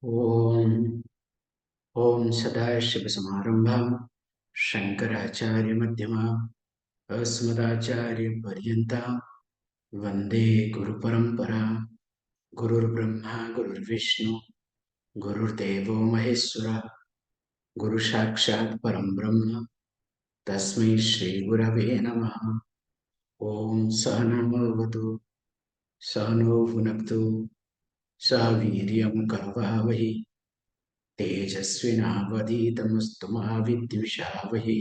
Om Om Sadashivasamārambham Shankaracharya-madhyamam Asmadacharya-paryantam Vande Guru-paramparam Gurur-brahma Gurur-vishnu Gurur-devo Maheswara Guru-sakshat Param-brahma Tasmai Shri-gurave Namaha Om Sahanam-vavatu Sahano Bhunaktu Sahaviryam Karavavahi तेजस्विनावधीतमस्तु मा विद्विषावहै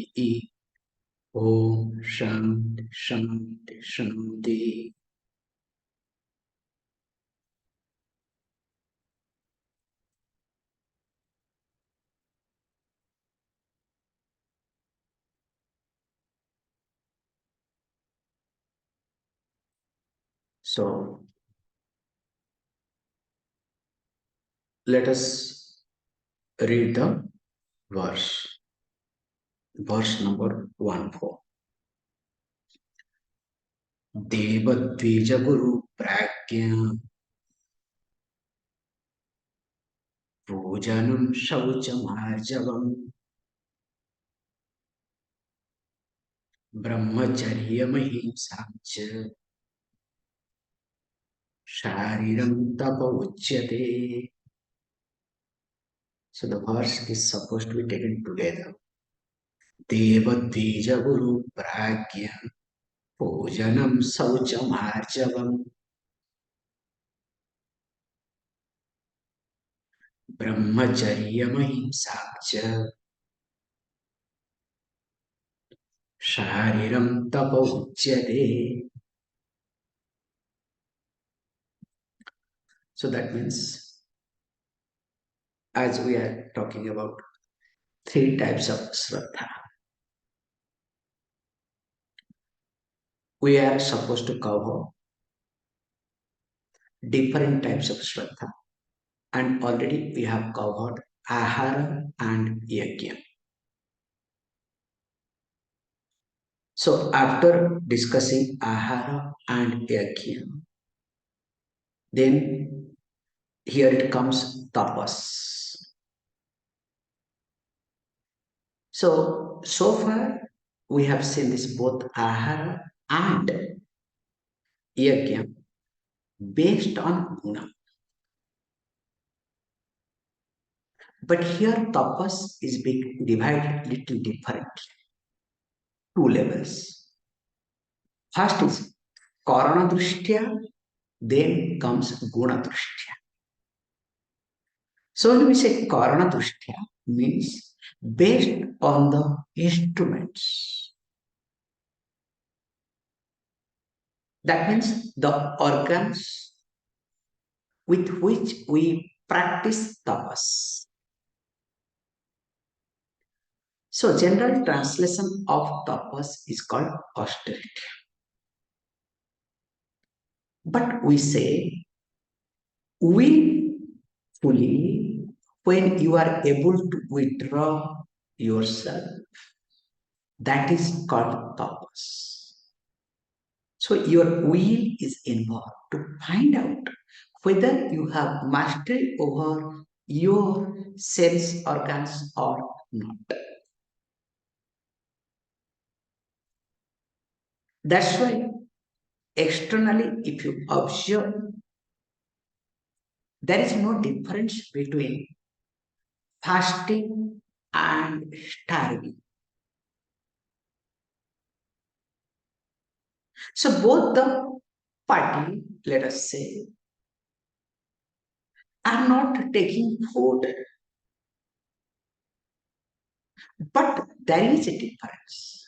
ॐ शान्ति शान्ति शान्ति. So let us read the verse. Verse number 14. Devadvija Guru Pragya Pujanam Shauchamarjavam Brahmacharyamahimsam Shariram Tapa Uchyate. So the verse is supposed to be taken together. Devadvija Guru Pragya Pujanam Sauchamarjavam Brahmacharyamahimsam Shariram Tapa Uchyate. So that means, as we are talking about three types of Shraddha, we are supposed to cover different types of Shraddha, and already we have covered Ahara and Yajna. So after discussing Ahara and Yajna, then here it comes Tapas. So far we have seen this both Ahara and Yajna based on Guna. But here tapas is being divided little differently. Two levels. First is Karana Drishtya, then comes Guna Drishtya. So when we say Karana Drishtya, means based on the instruments. That means the organs with which we practice tapas. So general translation of tapas is called austerity. But we say willfully when you are able to withdraw yourself, that is called tapas. So your will is involved to find out whether you have mastery over your sense organs or not. That's why externally, if you observe, there is no difference between fasting and starving. So both the party, let us say, are not taking food, but there is a difference.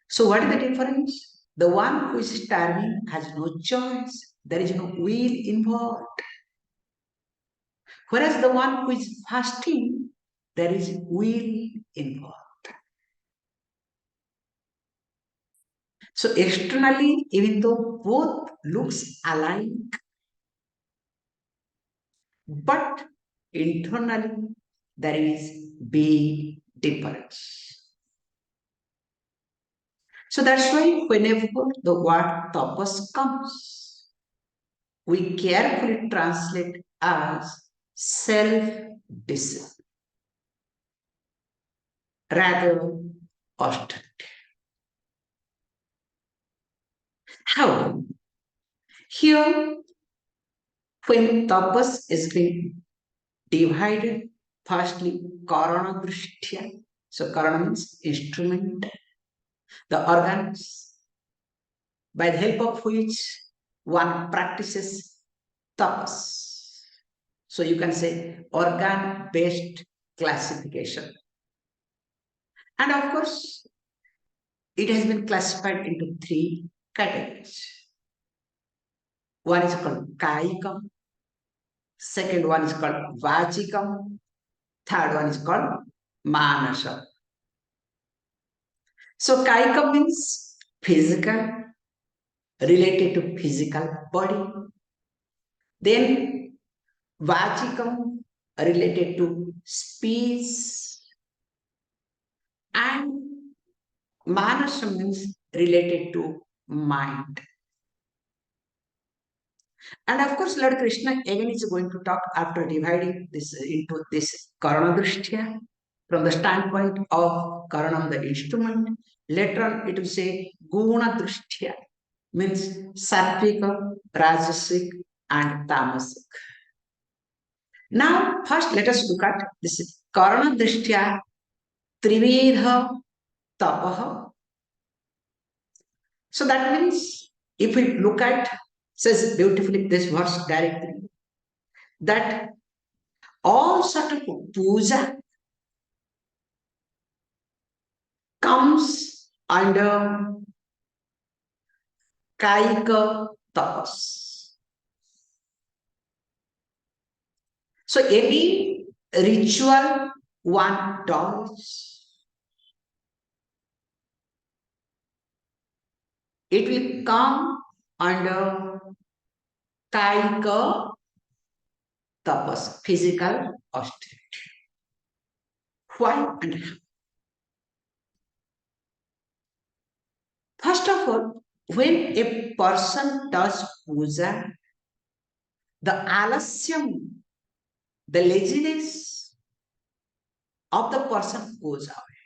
So what is the difference? The one who is starving has no choice. There is no will involved. Whereas the one who is fasting, there is will involved. So externally, even though both looks alike, but internally there is big difference. So that's why whenever the word tapas comes, we carefully translate as self-discipline, rather austerity. How? Here, when tapas is being divided, firstly, karana drishtya. So karana means instrument, the organs by the help of which one practices tapas. So you can say organ-based classification. And of course, it has been classified into three categories. One is called Kaikam, second one is called Vachikam, third one is called Manasam. So Kaikam means physical, related to physical body. Then Vachikam related to speech, and Manasam means related to mind. And of course, Lord Krishna again is going to talk after dividing this into this Karana Drishtya from the standpoint of Karanam, the instrument. Later on, it will say Guna Drishtya, means Sattvika, Rajasic, and Tamasic. Now, first let us look at this Karana Drishtya Trivedha Tapaha. So that means if we look at, says beautifully this verse directly, that all sort of puja comes under kaika tapas. So any ritual one does, it will come under kaika tapas, physical austerity. Why and how? First of all, when a person does puja, the alasyam, the laziness of the person goes away.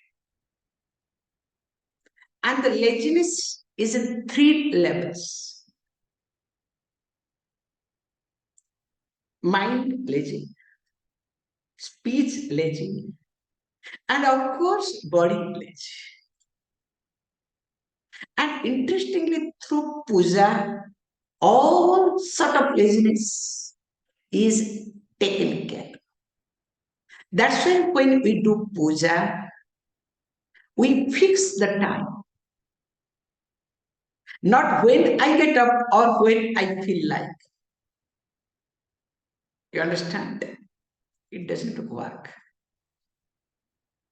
And the laziness is in three levels. Mind lazy, speech lazy, and of course body lazy. And interestingly, through puja, all sort of laziness is taken care. That's why when we do puja, we fix the time. Not when I get up or when I feel like. You understand? It doesn't work.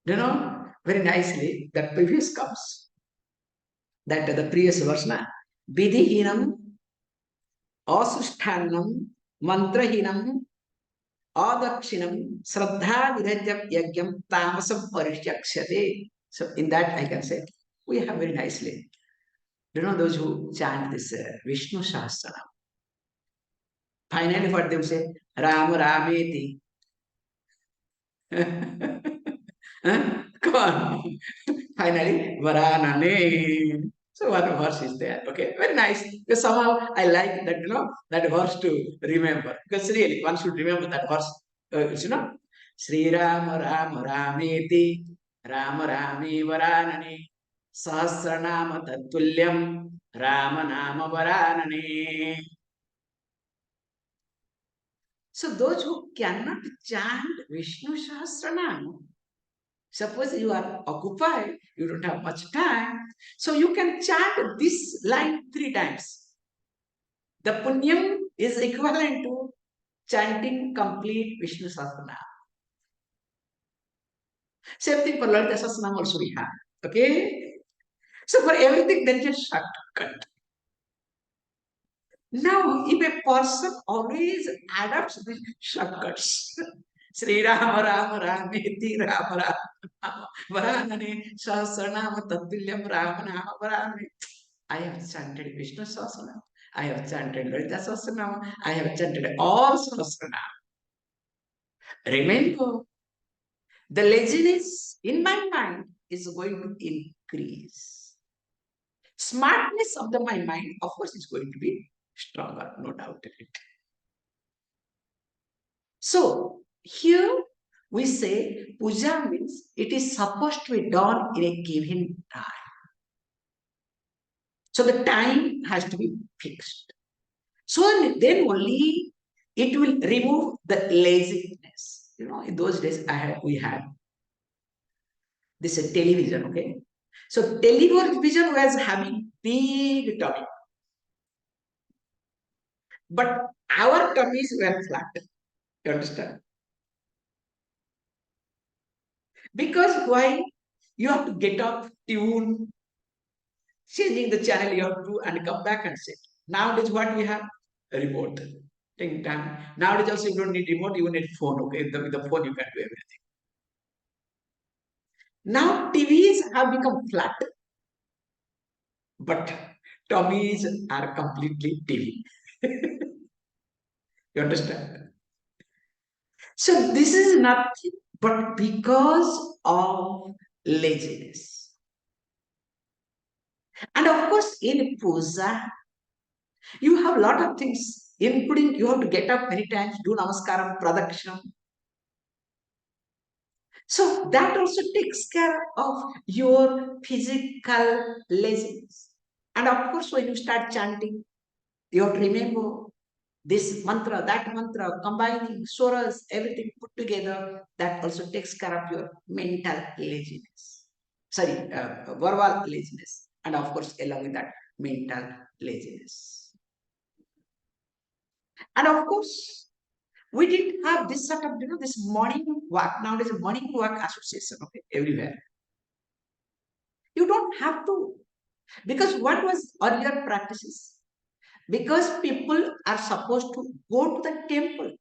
You know, very nicely, that previous comes. That the previous verse, na? Vidhihinam, asushthanam, mantrahinam, adakshinam, sraddha virajam yagyam, tamasam parishakshate. So in that I can say, we have very nicely. You know those who chant this Vishnu Sahasranam. Finally, what they will say, Ram Rameti. Come on. Finally, Varanane. So one verse is there. Okay, very nice. Because somehow I like that, that verse to remember. Because really, one should remember that verse. Sri Rama Rama Rameti Rama Rami Varanane Sahasranama Tatulyam Rama Nama Varanane. So those who cannot chant Vishnu Sahasranam, suppose you are occupied, you don't have much time, so you can chant this line 3 times. The punyam is equivalent to chanting complete Vishnu Sahasranam. Same thing for Lalita Sahasranam also we have. Okay? So for everything there is a shortcut. Now, if a person always adopts these shortcuts, Sri Rama Rama Rameti Rama Rama Varanane Sahasranama Tatulyam Rama Nama Varanane. I have chanted Vishnu Sahasranam. I have chanted Lalita Sahasranam. I have chanted all Sahasranam. remember, the laziness in my mind is going to increase. Smartness of my mind, of course, is going to be stronger, no doubt in it. So, here we say puja means it is supposed to be done in a given time. So, the time has to be fixed. So, then only it will remove the laziness. In those days, we had this television, okay? So television was having big tummy, but our tummies were flat. You understand? Because why? You have to get up, tune, changing the channel you have to do, and come back and sit. Nowadays, what we have? A remote. Ting tang. Nowadays, also you don't need remote, you need phone. Okay, with the phone you can do everything. Now TVs have become flat, but tummies are completely TV. You understand? So this is nothing but because of laziness. And of course, in puja, you have a lot of things, including you have to get up many times, do namaskaram, pradakshinam. So that also takes care of your physical laziness. And of course, when you start chanting, you have to remember this mantra, that mantra, combining swaras, everything put together, that also takes care of your mental laziness. Sorry, verbal laziness. And of course, along with that, mental laziness. And of course, we didn't have this sort of, this morning walk. Nowadays, a morning walk association, okay, everywhere. You don't have to. Because what was earlier practices? Because people are supposed to go to the temple.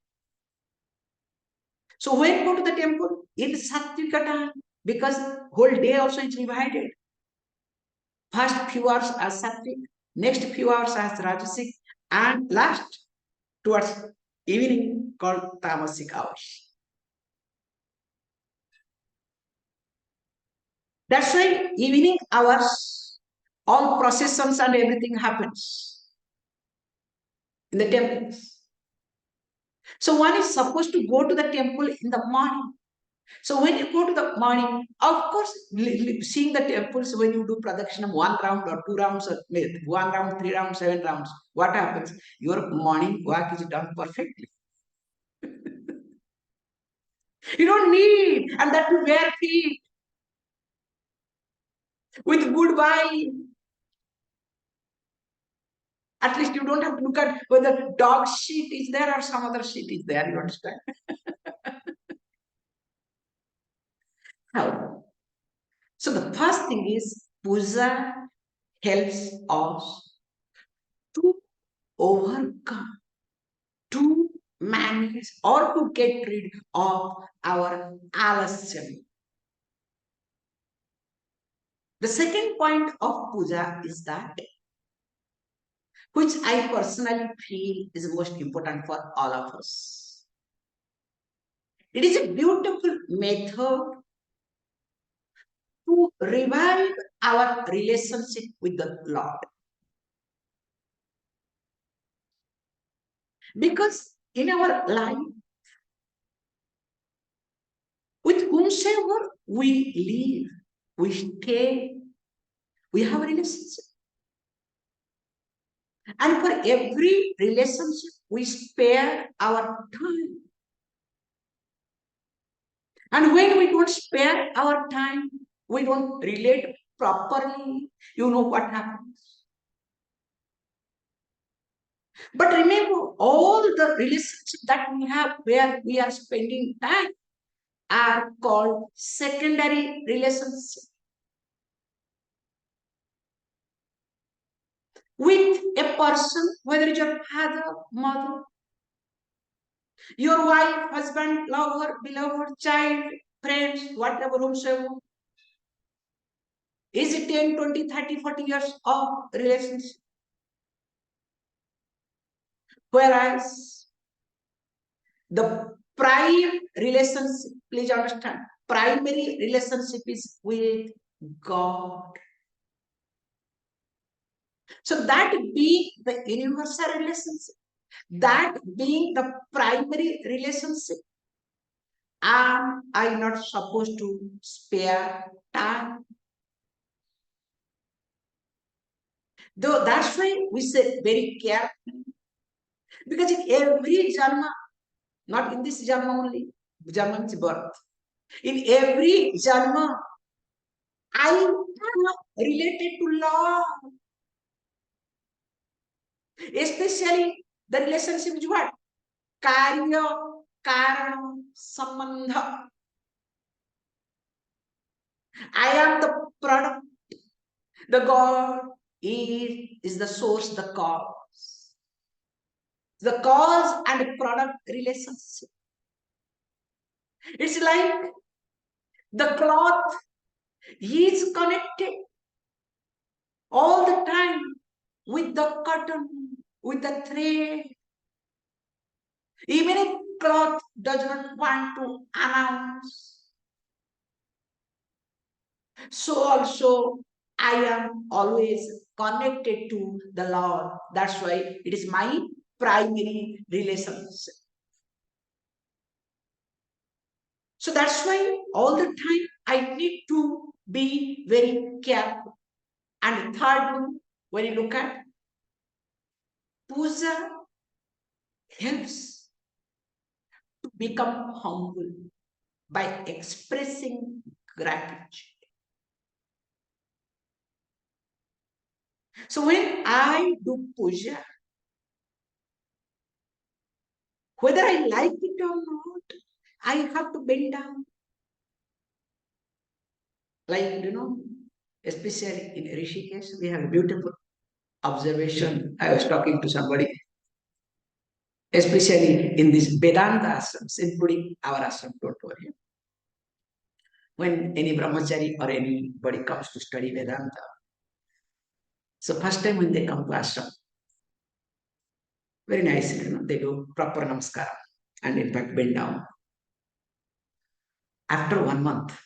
So when go to the temple? In Sattvika time, because whole day also is divided. First few hours as Sattvic, next few hours as Rajasic, and last towards evening called Tamasic hours. That's why evening hours, all processions and everything happens in the temples. So one is supposed to go to the temple in the morning. So when you go to the morning, of course, seeing the temples, when you do pradakshinam 1 round or 2 rounds, or 1 round, 3 rounds, 7 rounds, what happens? Your morning walk is done perfectly. You don't need, and that to bare feet, with goodbye. At least you don't have to look at whether dog shit is there or some other shit is there. You understand? How? So the first thing is puja helps us to overcome, to manage, or to get rid of our alasyam. The second point of puja is that, which I personally feel is most important for all of us. It is a beautiful method to revive our relationship with the Lord. Because in our life, with whomsoever we live, we stay, we have a relationship. And for every relationship, we spare our time. And when we don't spare our time, we don't relate properly, you know what happens. But remember, all the relationships that we have where we are spending time are called secondary relationships. With a person, whether it's your father, mother, your wife, husband, lover, beloved, child, friends, whatever, whomsoever. Is it 10, 20, 30, 40 years of relationship? Whereas the prime relationship, please understand, primary relationship is with God. So that being the universal relationship, that being the primary relationship, am I not supposed to spare time? Though that's why we say very carefully. Because in every janma, not in this janma only, janma means birth. In every janma, I am related to love. Especially the relationship is what? Karya, Karana, Sambandha. I am the product. The God is the source, the cause. The cause and product relationship. It's like the cloth is connected all the time with the cotton, with the thread. Even if cloth does not want to announce, so also I am always connected to the Lord. That's why it is my primary relationship. So that's why all the time I need to be very careful. And thirdly, when you look at puja, helps to become humble by expressing gratitude. So when I do puja, whether I like it or not, I have to bend down. Like, especially in Rishikesh, we have a beautiful observation. I was talking to somebody, especially in this Vedanta ashrams, including our ashram, don't worry. When any brahmachari or anybody comes to study Vedanta, so first time when they come to ashram, very nice, they do proper namaskara and in fact bend down. After 1 month,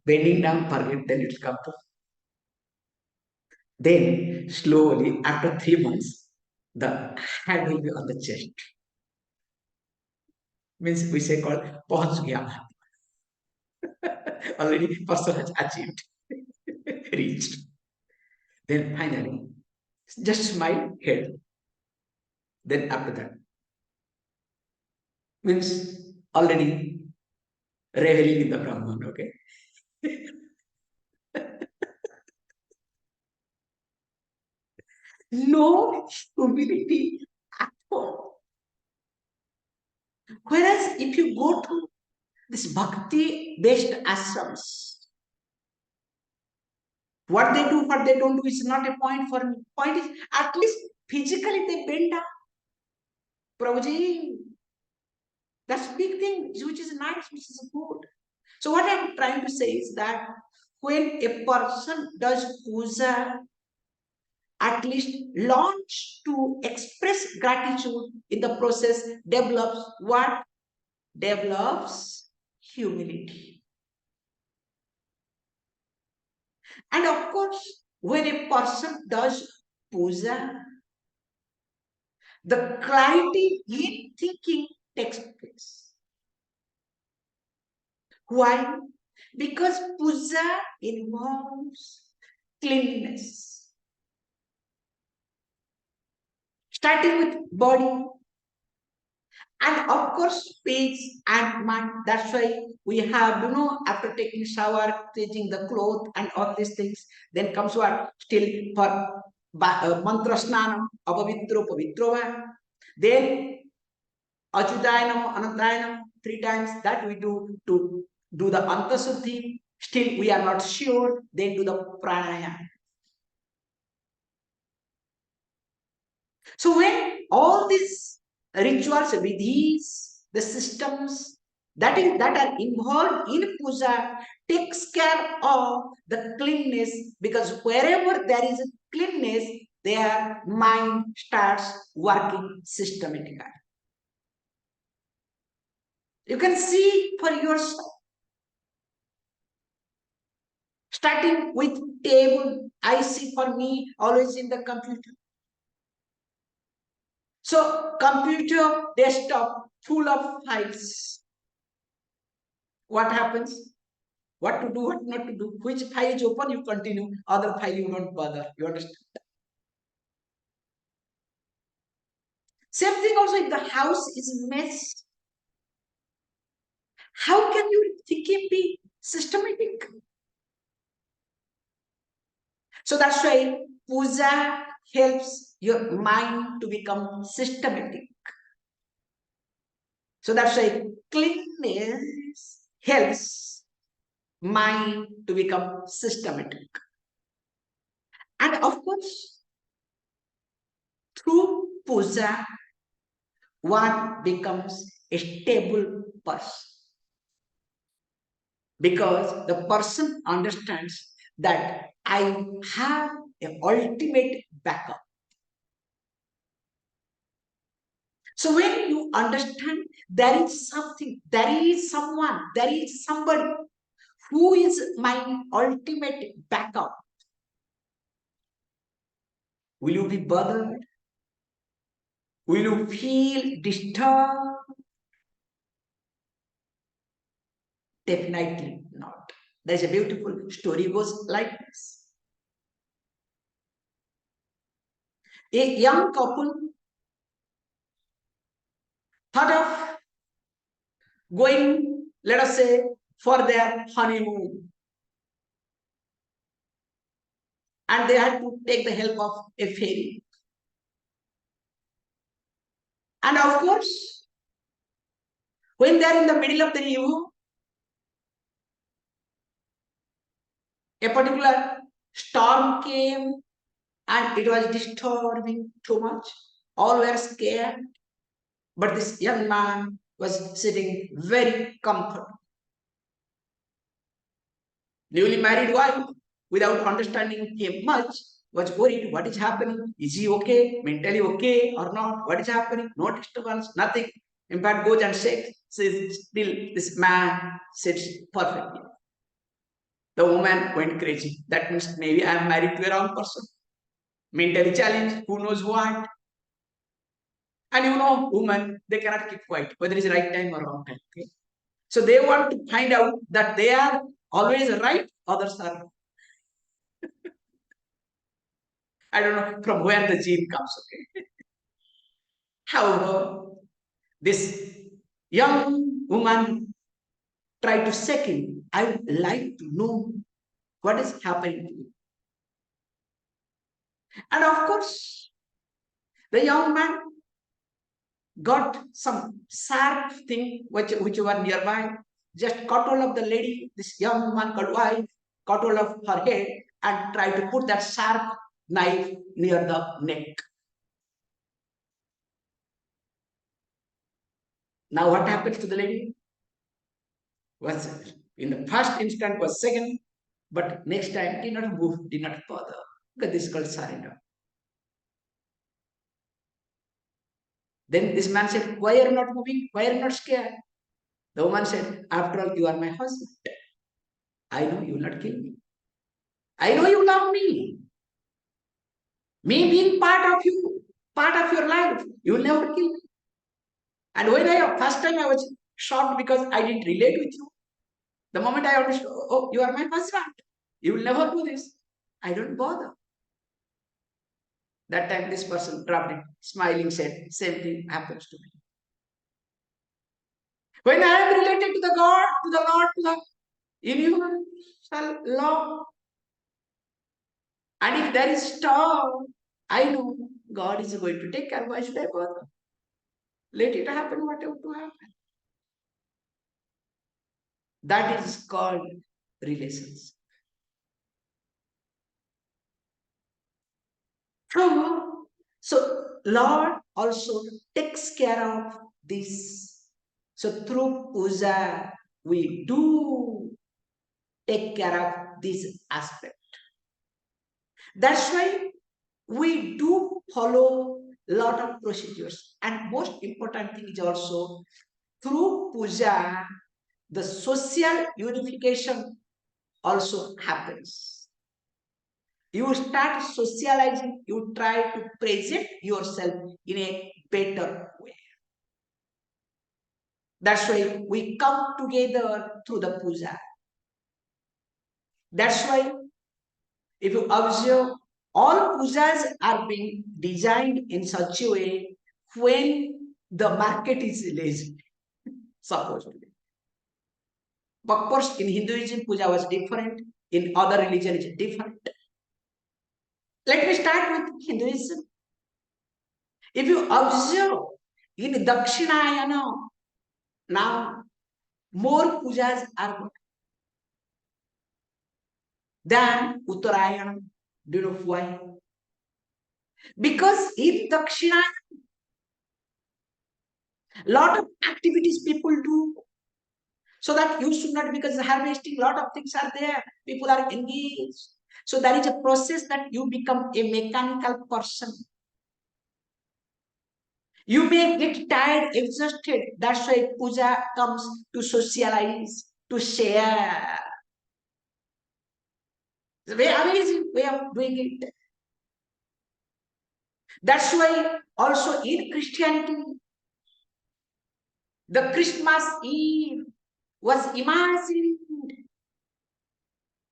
bending down, forget, then it will come to. Then slowly, after 3 months, the hand will be on the chest. Means we say called pahunch gaya. Already person has achieved, reached. Then finally, just smile, head. Then after that, means already reveling in the Brahman, okay? No humility at all. Whereas if you go to this bhakti-based ashrams, what they don't do is not a point for me. Point is, at least physically they bend down. Prabhuji, that's big thing, which is nice, which is good. So what I'm trying to say is that when a person does puja, at least launch to express gratitude in the process develops what? Develops humility. And of course, when a person does puja, the clarity in thinking takes place. Why? Because puja involves cleanliness, starting with body, and of course speech and mind. That's why we have, after taking shower, changing the clothes and all these things, then comes what? Still for mantra snanam, apavitro pavitro va. Then Achudayanam, Anandayanam, 3 times that we do to do the Antasuddhi. Still we are not sure, then do the pranayama. So when all these rituals, vidhis, the systems that are involved in puja takes care of the cleanness, because wherever there is a cleanness, their mind starts working systematically. You can see for yourself. Starting with table, I see for me always in the computer. So computer desktop full of files. What happens? What to do, what not to do. Which file is open, you continue. Other file you don't bother. You understand? Same thing also if the house is mess. How can you thinking be systematic? So that's why puja helps your mind to become systematic. So that's why cleanness helps mind to become systematic. And of course, through puja, one becomes a stable person. Because the person understands that I have an ultimate backup. So when you understand there is something, there is someone, there is somebody who is my ultimate backup, will you be bothered? Will you feel disturbed? Definitely not. There's a beautiful story goes like this. A young couple thought of going, let us say, for their honeymoon. And they had to take the help of a ferry. And of course, when they are in the middle of the river, a particular storm came and it was disturbing too much. All were scared. But this young man was sitting very comfortable. Newly married wife, without understanding him much, was worried what is happening. Is he okay? Mentally okay or not? What is happening? No disturbance, nothing. In fact, goes and says, still this man sits perfectly. The woman went crazy. That means maybe I am married to a wrong person. Mentally challenged, who knows what. And you know, women, they cannot keep quiet, whether it's right time or wrong time. Okay? So they want to find out that they are always right, others are wrong. I don't know from where the gene comes, okay? However, this young woman tried to second, I would like to know what is happening to you. And of course, the young man got some sharp thing which were nearby, just caught hold of the lady, this young man called wife, caught hold of her head and tried to put that sharp knife near the neck. Now what happens to the lady? Was in the first instant was second, but next time did not move, did not bother. Because this is called surrender. Then this man said, why are you not moving? Why are you not scared? The woman said, after all, you are my husband. I know you will not kill me. I know you love me. Me being part of you, part of your life, you will never kill me. And when first time I was shocked because I didn't relate with you. The moment I understood, oh, you are my husband. You will never do this. I don't bother. That time this person dropped it, smiling, said, same thing happens to me. When I am related to the God, to the Lord, to the universal law, and if there is storm, I know God is going to take care. Why should I bother? Let it happen, whatever to happen. That is called relations. So Lord also takes care of this. So through puja, we do take care of this aspect. That's why we do follow a lot of procedures. And most important thing is also through puja, the social unification also happens. You start socializing, you try to present yourself in a better way. That's why we come together through the puja. That's why if you observe, all pujas are being designed in such a way when the market is lazy, supposedly. But of course, in Hinduism, puja was different. In other religion, it's different. Let me start with Hinduism. If you observe in Dakshinayana, now more pujas are good than Uttarayana. Do you know why? Because in Dakshinayana, lot of activities people do. So that you should not, because harvesting, lot of things are there. People are engaged. So that is a process that you become a mechanical person. You may get tired, exhausted. That's why puja comes to socialize, to share. It's a very amazing way of doing it. That's why also in Christianity, the Christmas Eve was imagined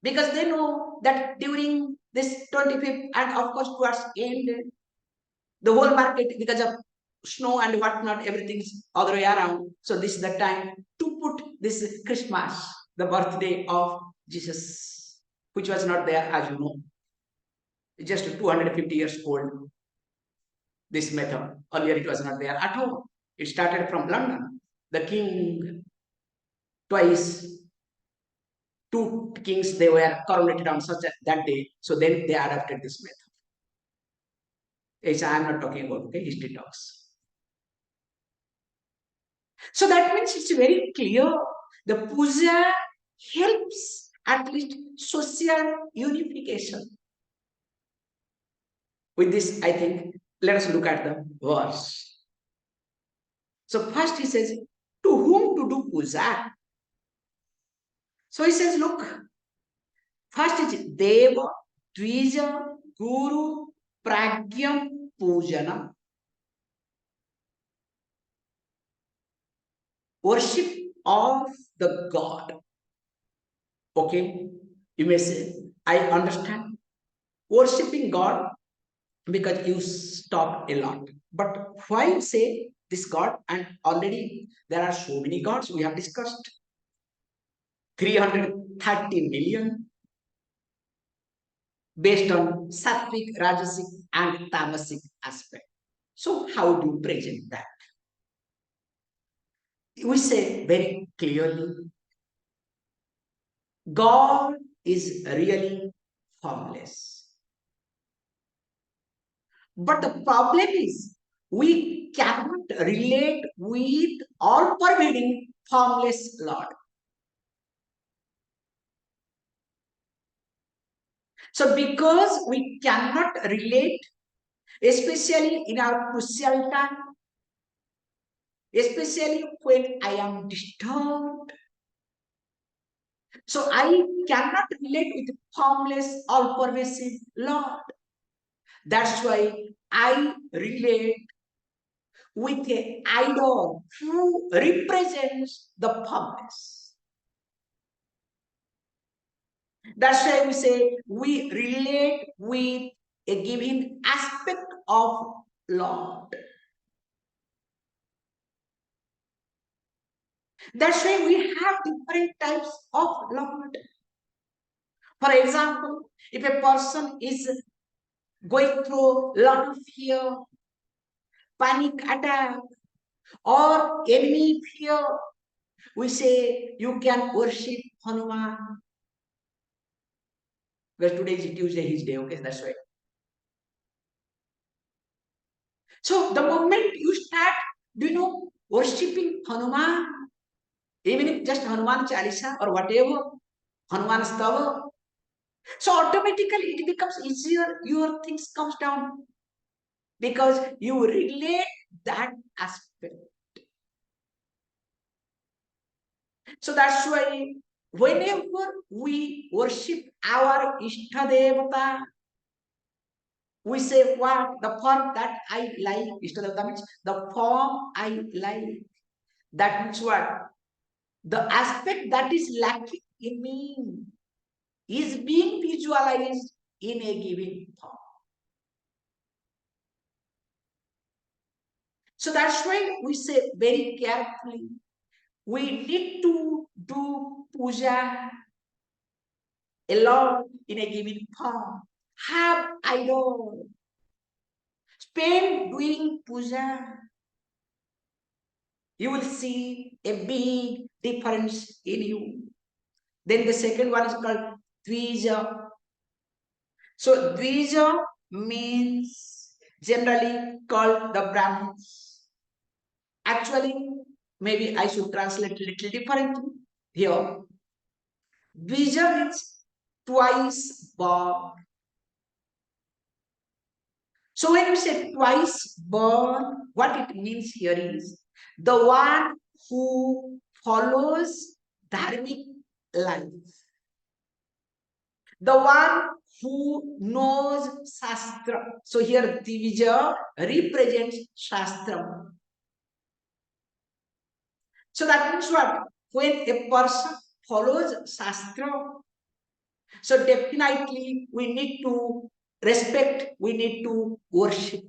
because they know that during this 25th and of course towards end, the whole market, because of snow and whatnot, everything's other way around. So this is the time to put this Christmas, the birthday of Jesus, which was not there, as you know, just 250 years old. This method earlier it was not there at all. It started from London. The king twice, two kings, they were coronated on such that day. So then they adopted this method. Yes, I am not talking about, okay, history talks. So that means it's very clear. The puja helps at least social unification. With this, I think, let us look at the verse. So first he says, to whom to do puja? So he says, look, first is Deva, Dvija, Guru, Pragyam, Pujanam. Worship of the God. Okay, you may say, I understand. Worshipping God because you stop a lot. But why you say this God? And already there are so many gods we have discussed. 330 million based on sattvic, rajasic, and tamasic aspect. So how do you present that? We say very clearly, God is really formless. But the problem is, we cannot relate with all pervading formless Lord. So because we cannot relate, especially in our crucial time, especially when I am disturbed, so I cannot relate with formless, all-pervasive Lord. That's why I relate with an idol who represents the formless. That's why we say we relate with a given aspect of Lord. That's why we have different types of Lord. For example, if a person is going through a lot of fear, panic attack, or enemy fear, we say you can worship Hanuman. Because today is Tuesday, his day, okay, that's right. So the moment you start, worshipping Hanuman, even if just Hanuman Chalisa or whatever, Hanuman Stava, So automatically it becomes easier, your things comes down because you relate that aspect. So that's why whenever we worship our Ishtadevata, we say what? The form that I like. Ishtadevata means the form I like. That means what? The aspect that is lacking in me is being visualized in a given form. So that's why we say very carefully, we need to do puja alone in a given form. Have idol. Spend doing puja. You will see a big difference in you. Then the second one is called Dvija. So Dvija means generally called the Brahmins. Actually, maybe I should translate a little differently here. Dvija means twice born. So when you say twice born, what it means here is the one who follows dharmic life, the one who knows Shastra. So here Divija represents Shastra. So that means what? When a person follows Shastra, so definitely we need to respect, we need to worship.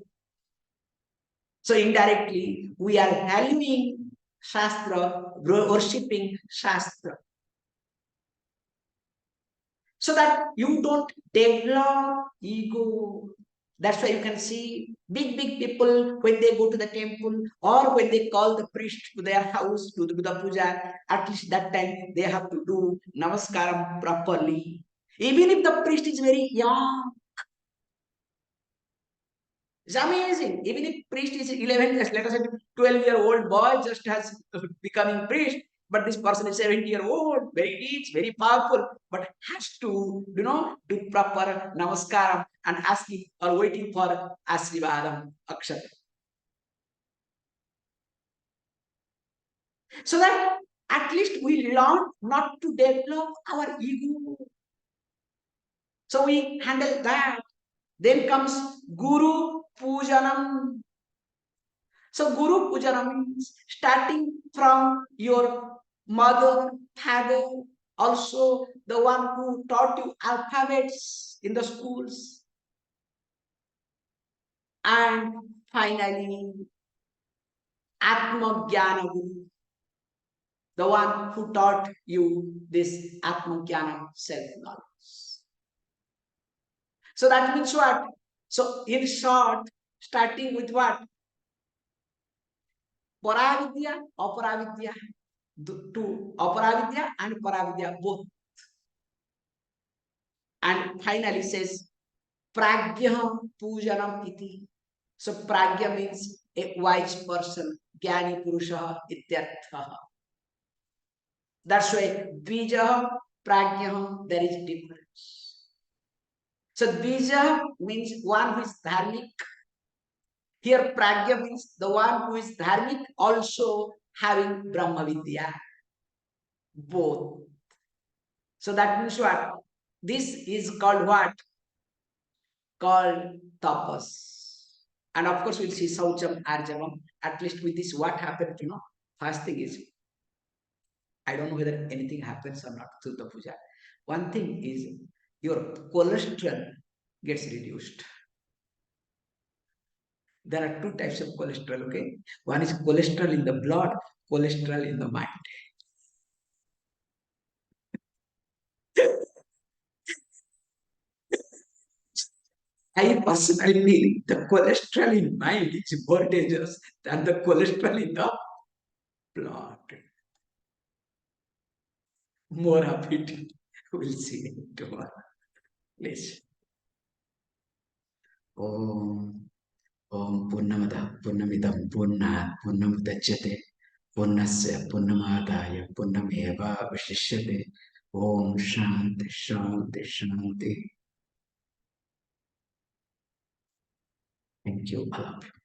So indirectly, we are valuing Shastra, worshipping Shastra. So that you don't develop ego. That's why you can see big people when they go to the temple or when they call the priest to their house to do the puja, at least that time they have to do namaskaram properly. Even if the priest is very young, it's amazing. Even if priest is 11 years, let us say 12-year-old boy just has becoming priest, but this person is 70-year-old, very rich, very powerful, but has to, do proper namaskaram and asking or waiting for Asrivadam Akshat. So that at least we learn not to develop our ego. So we handle that. Then comes Guru Pujanam. So Guru Puja means starting from your mother, father, also the one who taught you alphabets in the schools, and finally Atma Jnana Guru, the one who taught you this Atma Jnana self-knowledge. So that means what? So in short, starting with what? Paravidya, Aparavidya, to Aparavidya and Paravidya both. And finally says Pragya Pujanam iti. So Pragya means a wise person, Jnani Purusha ityartha. That's why Dvija, Pragya, there is difference. So Dvija means one who is dharmic. Here Pragya means the one who is dharmic also having Brahma Vidya. Both. So that means what? This is called what? Called tapas. And of course, we'll see Saucham, Arjavam. At least with this, what happened, first thing is, I don't know whether anything happens or not through the puja. One thing is, your cholesterol gets reduced. There are two types of cholesterol, okay? One is cholesterol in the blood, cholesterol in the mind. I personally feel the cholesterol in mind is more dangerous than the cholesterol in the blood. More of it. We'll see tomorrow. Please. Om Purnamada Purnamidam Purna Purnamudachyate Purnasya Purnamadaya Purnameva Vishishyate Om Shanti Shanti Shanti. Thank you. I love you.